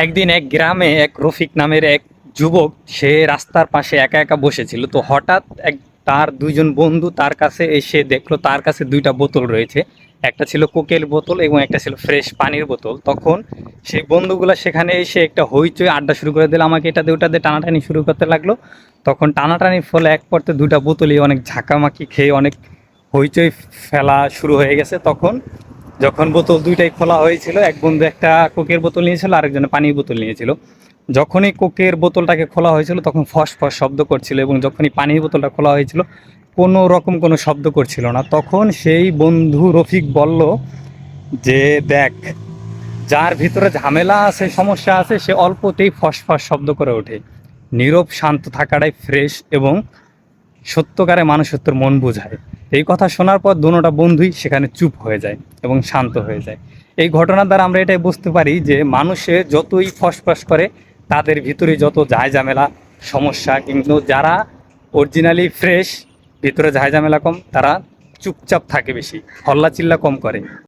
একদিন এক গ্রামে এক রফিক নামের এক যুবক, সে রাস্তার পাশে একা একা বসেছিল। তো হঠাৎ তার দুইজন বন্ধু তার কাছে এসে দেখলো তার কাছে দুইটা বোতল রয়েছে। একটা ছিল কোকের বোতল এবং একটা ছিল ফ্রেশ পানির বোতল। তখন সেই বন্ধুগুলা সেখানে এসে একটা হইচই আড্ডা শুরু করে দিল, আমাকে এটা দিয়ে ওটা দিয়ে টানাটানি শুরু করতে লাগলো। তখন টানাটানির ফলে এক পর্তে দুইটা বোতলই অনেক ঝাঁকামাকি খেয়ে অনেক হইচই ফেলা শুরু হয়ে গেছে। তখন যখন বোতল দুইটাই খোলা হয়েছিল, এক বন্ধু একটা কোকের বোতল নিয়েছিল, আরেকজনে পানির বোতল নিয়েছিল। যখনই কোকের বোতলটাকে খোলা হয়েছিল তখন ফস ফস শব্দ করছিল, এবং যখনই পানির বোতলটা খোলা হয়েছিল কোনো রকম কোনো শব্দ করছিল না। তখন সেই বন্ধু রফিক বলল যে, দেখ, যার ভিতরে ঝামেলা আছে, সমস্যা আছে, সে অল্পতেই ফস ফস শব্দ করে ওঠে। নীরব শান্ত থাকাটাই ফ্রেশ এবং সত্যকারে মানুষত্বর মন বোঝায়। এই কথা শোনার পর দোনোটা বন্ধুই সেখানে চুপ হয়ে যায় এবং শান্ত হয়ে যায়। এই ঘটনার দ্বারা আমরা এটাই বুঝতে পারি যে মানুষে যতই ফসফস করে, তাদের ভিতরে যত ঝামেলা, সমস্যা, কিন্তু যারা অরিজিনালি ফ্রেশ, ভিতরে ঝামেলা কম, তারা চুপচাপ থাকে, বেশি হল্লা চিল্লা কম করে।